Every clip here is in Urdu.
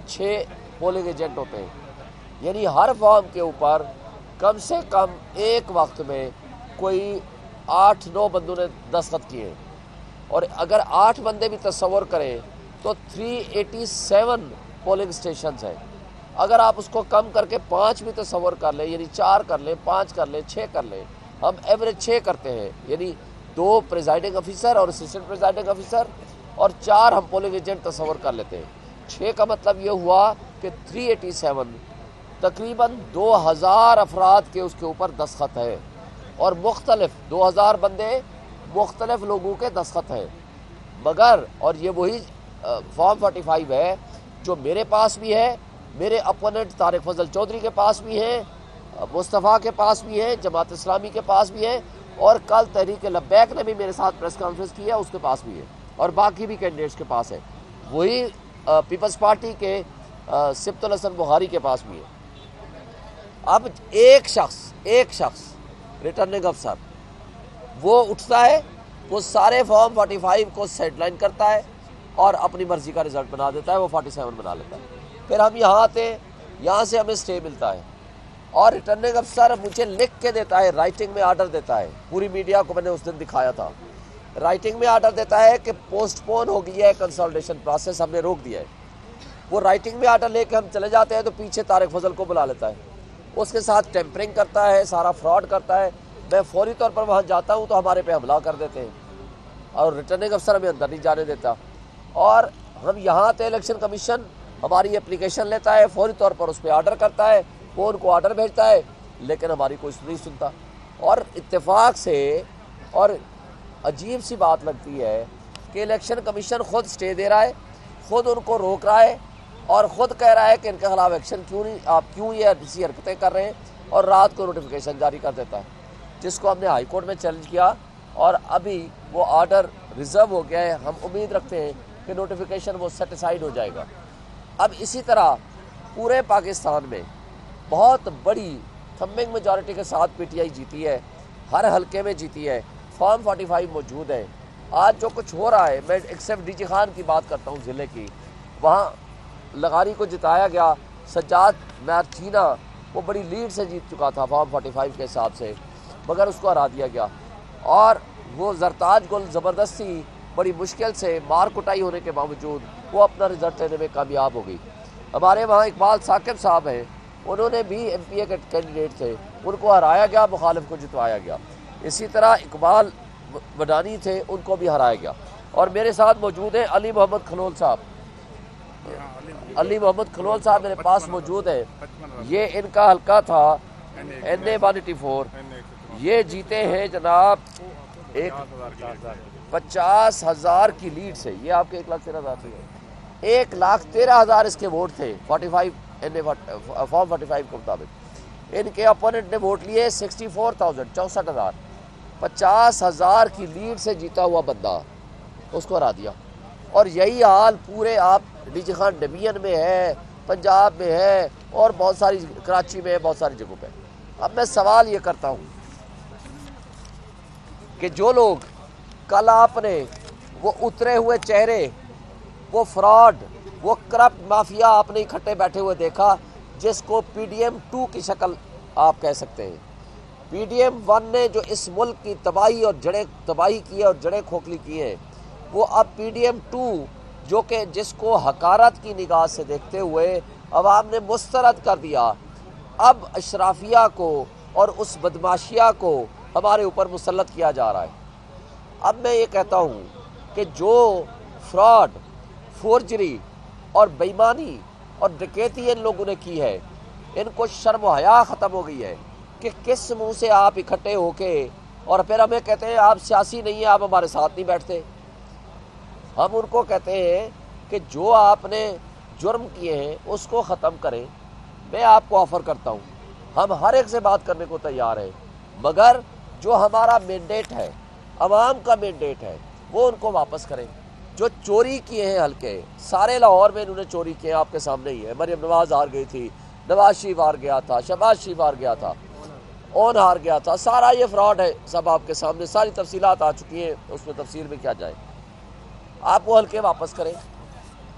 6 پولنگ ایجنٹ ہوتے ہیں، یعنی ہر فارم کے اوپر کم سے کم ایک وقت میں کوئی 8-9 بندوں نے دستخط کیے ہیں، اور اگر 8 بندے بھی تصور کریں تو 387 پولنگ اسٹیشنز ہیں۔ اگر آپ اس کو کم کر کے 5 بھی تصور کر لیں، یعنی 4 کر لیں، 5 کر لیں، 6 کر لیں، ہم ایوریج 6 کرتے ہیں، یعنی 2 پریزائڈنگ آفیسر اور اسسٹنٹ پریزائڈنگ آفیسر اور 4 ہم پولنگ ایجنٹ تصور کر لیتے ہیں۔ 6 کا مطلب یہ ہوا کہ 387 تقریباً 2000 افراد کے اس کے اوپر دستخط ہے، اور مختلف 2000 بندے مختلف لوگوں کے دستخط ہیں، مگر اور یہ وہی فارم 45 ہے جو میرے پاس بھی ہے، میرے اپوننٹ طارق فضل چودھری کے پاس بھی ہے، مصطفیٰ کے پاس بھی ہے، جماعت اسلامی کے پاس بھی ہے، اور کل تحریک لبیک نے بھی میرے ساتھ پریس کانفرنس کی ہے، اس کے پاس بھی ہے، اور باقی بھی کینڈیڈیٹس کے پاس ہے، وہی پیپلز پارٹی کے سبط الحسن بخاری کے پاس بھی ہے۔ اب ایک شخص ریٹرننگ افسر وہ اٹھتا ہے، وہ سارے فارم 45 کو سیڈ لائن کرتا ہے اور اپنی مرضی کا رزلٹ بنا دیتا ہے، وہ 47 بنا لیتا ہے۔ پھر ہم یہاں آتے ہیں، یہاں سے ہمیں سٹے ملتا ہے، اور ریٹرننگ افسر مجھے لکھ کے دیتا ہے، رائٹنگ میں آرڈر دیتا ہے، پوری میڈیا کو میں نے اس دن دکھایا تھا، رائٹنگ میں آرڈر دیتا ہے کہ پوسٹ پون ہو گئی ہے کنسلٹیشن پروسیس، ہم نے روک دیا ہے۔ وہ رائٹنگ میں آرڈر لے کے ہم چلے جاتے ہیں تو پیچھے طارق فضل کو بلا لیتا ہے، اس کے ساتھ ٹیمپرنگ کرتا ہے، سارا فراڈ کرتا ہے۔ میں فوری طور پر وہاں جاتا ہوں تو ہمارے پہ حملہ کر دیتے ہیں، اور ریٹرننگ افسر ہمیں اندر نہیں جانے دیتا، اور ہم یہاں آتے الیکشن کمیشن ہماری اپلیکیشن لیتا ہے، فوری طور پر اس پہ آرڈر کرتا ہے، وہ ان کو آرڈر بھیجتا ہے، لیکن ہماری کوئی نہیں سنتا۔ اور اتفاق سے اور عجیب سی بات لگتی ہے کہ الیکشن کمیشن خود سٹے دے رہا ہے، خود ان کو روک رہا ہے، اور خود کہہ رہا ہے کہ ان کے خلاف ایکشن کیوں نہیں، آپ کیوں یہ ایسی حرکتیں کر رہے ہیں، اور رات کو نوٹیفیکیشن جاری کر دیتا ہے، جس کو ہم نے ہائی کورٹ میں چیلنج کیا، اور ابھی وہ آرڈر ریزرو ہو گیا ہے۔ ہم امید رکھتے ہیں کہ نوٹیفیکیشن وہ سیٹیسفائیڈ ہو جائے گا۔ اب اسی طرح پورے پاکستان میں بہت بڑی تھمبنگ میجارٹی کے ساتھ پی ٹی آئی جیتی ہے، ہر حلقے میں جیتی ہے، فارم 45 موجود ہے۔ آج جو کچھ ہو رہا ہے، میں ایک صرف ڈی جی خان کی بات کرتا ہوں ضلع کی، وہاں لغاری کو جتایا گیا، سجاد مارچینا وہ بڑی لیڈ سے جیت چکا تھا فارم 45 کے حساب سے، مگر اس کو ہرا دیا گیا، اور وہ زرتاج گل زبردستی بڑی مشکل سے مار کٹائی ہونے کے باوجود وہ اپنا رزلٹ لینے میں کامیاب ہو گئی۔ ہمارے وہاں اقبال ثاقب صاحب ہیں، انہوں نے بھی ایم پی اے کے کینڈیڈیٹ تھے، ان کو ہرایا گیا، مخالف کو جتوایا گیا۔ اسی طرح اقبال وڈانی تھے، ان کو بھی ہرایا گیا۔ اور میرے ساتھ موجود ہیں علی محمد کھلول صاحب، میرے پاس موجود ہے، یہ ان کا حلقہ تھا این اے 184، یہ جیتے ہیں جناب 50,000 کی لیڈ سے، یہ آپ کے 1,13,000 سے، 1,13,000 اس کے ووٹ تھے 45 فارم 45 کے مطابق۔ ان کے اپوننٹ نے ووٹ لیے 64,000 64,000، 50,000 کی لیڈ سے جیتا ہوا بندہ، اس کو ہرا دیا۔ اور یہی حال پورے آپ ڈی جی خان ڈویژن میں ہے، پنجاب میں ہے، اور بہت ساری کراچی میں ہے، بہت ساری جگہوں پہ۔ اب میں سوال یہ کرتا ہوں کہ جو لوگ کل آپ نے وہ اترے ہوئے چہرے، وہ فراڈ، وہ کرپٹ مافیا آپ نے اکٹھے بیٹھے ہوئے دیکھا، جس کو پی ڈی ایم 2 کی شکل آپ کہہ سکتے ہیں۔ پی ڈی ایم 1 نے جو اس ملک کی تباہی کی ہے اور جڑیں کھوکھلی کی ہیں، وہ اب پی ڈی ایم 2 جو کہ جس کو حقارت کی نگاہ سے دیکھتے ہوئے عوام نے مسترد کر دیا، اب اشرافیہ کو اور اس بدماشیہ کو ہمارے اوپر مسلط کیا جا رہا ہے۔ اب میں یہ کہتا ہوں کہ جو فراڈ، فورجری اور بےایمانی اور ڈکیتی ان لوگوں نے کی ہے، ان کو شرم و حیا ختم ہو گئی ہے کہ کس منہ سے آپ اکٹھے ہو کے اور پھر ہمیں کہتے ہیں آپ سیاسی نہیں ہیں، آپ ہمارے ساتھ نہیں بیٹھتے۔ ہم ان کو کہتے ہیں کہ جو آپ نے جرم کیے ہیں اس کو ختم کریں۔ میں آپ کو آفر کرتا ہوں، ہم ہر ایک سے بات کرنے کو تیار ہیں، مگر جو ہمارا مینڈیٹ ہے، عوام کا مینڈیٹ ہے، وہ ان کو واپس کریں۔ جو چوری کیے ہیں حلقے، سارے لاہور میں انہوں نے چوری کیے، آپ کے سامنے ہی ہے، مریم نواز ہار گئی تھی، نواز شریف ہار گیا تھا، شہباز شریف ہار گیا تھا، اون ہار گیا تھا، سارا یہ فراڈ ہے، سب آپ کے سامنے ساری تفصیلات آ چکی ہیں، اس میں تفصیل میں کیا جائے۔ آپ وہ حلقے واپس کریں،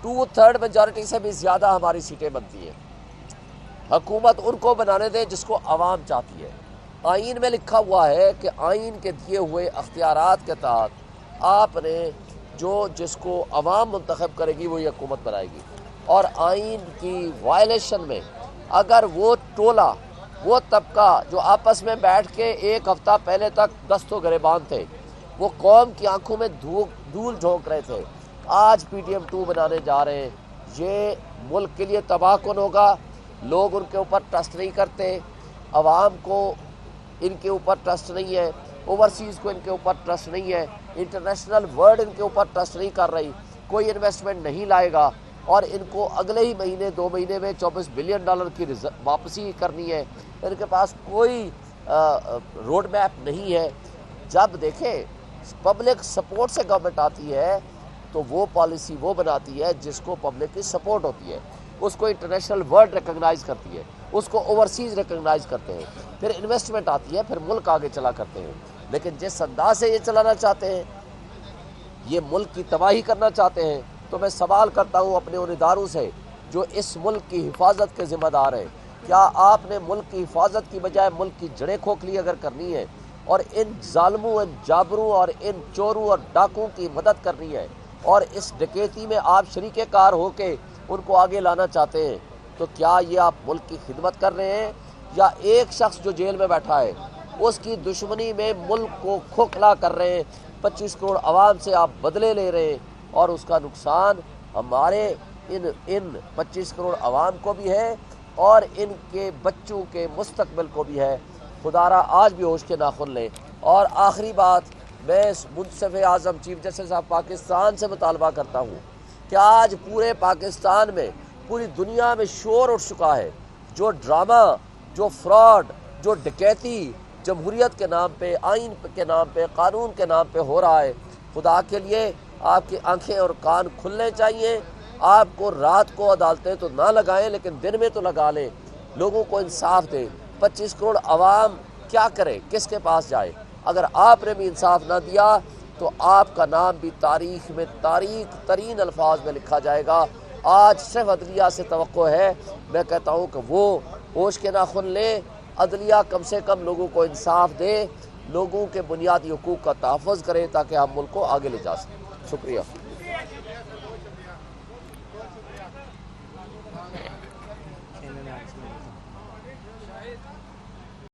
2/3 میجارٹی سے بھی زیادہ ہماری سیٹیں بنتی ہیں۔ حکومت ان کو بنانے دے جس کو عوام چاہتی ہے۔ آئین میں لکھا ہوا ہے کہ آئین کے دیے ہوئے اختیارات کے تحت آپ نے جس کو عوام منتخب کرے گی وہی حکومت بنائے گی، اور آئین کی وائلیشن میں اگر وہ ٹولہ، وہ طبقہ جو آپس میں بیٹھ کے ایک ہفتہ پہلے تک دست و گریبان تھے، وہ قوم کی آنکھوں میں دھول جھونک رہے تھے، آج پی ٹی ایم 2 بنانے جا رہے ہیں، یہ ملک کے لیے تباہ کن ہوگا۔ لوگ ان کے اوپر ٹرسٹ نہیں کرتے، عوام کو ان کے اوپر ٹرسٹ نہیں ہے، اوورسیز کو ان کے اوپر ٹرسٹ نہیں ہے، انٹرنیشنل ورلڈ ان کے اوپر ٹرسٹ نہیں کر رہی، کوئی انویسٹمنٹ نہیں لائے گا، اور ان کو اگلے ہی مہینے 2 مہینے میں $24 بلین کی واپسی کرنی ہے۔ ان کے پاس کوئی روڈ میپ نہیں ہے۔ جب دیکھیں پبلک سپورٹ سے گورنمنٹ آتی ہے تو وہ پالیسی وہ بناتی ہے جس کو پبلک کی سپورٹ ہوتی ہے، اس کو انٹرنیشنل ورلڈ ریکگنائز کرتی ہے، اس کو اوورسیز ریکگنائز کرتے ہیں، پھر انویسٹمنٹ آتی ہے، پھر ملک آگے چلا کرتے ہیں۔ لیکن جس انداز سے یہ چلانا چاہتے ہیں، یہ ملک کی تباہی کرنا چاہتے ہیں، تو میں سوال کرتا ہوں اپنے ان اداروں سے جو اس ملک کی حفاظت کے ذمہ دار ہیں، کیا آپ نے ملک کی حفاظت کی بجائے ملک کی جڑیں کھوکھلی اگر کرنی ہے اور ان ظالموں، ان جابروں اور ان چوروں اور ڈاکوں کی مدد کرنی ہے اور اس ڈکیتی میں آپ شریک کار ہو کے ان کو آگے لانا چاہتے ہیں، تو کیا یہ آپ ملک کی خدمت کر رہے ہیں، یا ایک شخص جو جیل میں بیٹھا ہے اس کی دشمنی میں ملک کو کھوکھلا کر رہے ہیں؟ 25 کروڑ عوام سے آپ بدلے لے رہے ہیں، اور اس کا نقصان ہمارے ان 25 کروڑ عوام کو بھی ہے اور ان کے بچوں کے مستقبل کو بھی ہے۔ خدا را آج بھی ہوش کے ناخن لیں۔ اور آخری بات، میں منصف اعظم چیف جسٹس آف پاکستان سے مطالبہ کرتا ہوں کہ آج پورے پاکستان میں، پوری دنیا میں شور اٹھ چکا ہے، جو ڈرامہ، جو فراڈ، جو ڈکیتی جمہوریت کے نام پہ، آئین کے نام پہ، قانون کے نام پہ ہو رہا ہے، خدا کے لیے آپ کی آنکھیں اور کان کھلنے چاہیے۔ آپ کو رات کو عدالتیں تو نہ لگائیں لیکن دن میں تو لگا لیں، لوگوں کو انصاف دیں۔ 25 کروڑ عوام کیا کرے، کس کے پاس جائے؟ اگر آپ نے بھی انصاف نہ دیا تو آپ کا نام بھی تاریخ میں تاریخ ترین الفاظ میں لکھا جائے گا۔ آج صرف عدلیہ سے توقع ہے، میں کہتا ہوں کہ وہ ہوش کے ناخن لیں، عدلیہ کم سے کم لوگوں کو انصاف دے، لوگوں کے بنیادی حقوق کا تحفظ کرے تاکہ ہم ملک کو آگے لے جا سکیں۔ شکریہ۔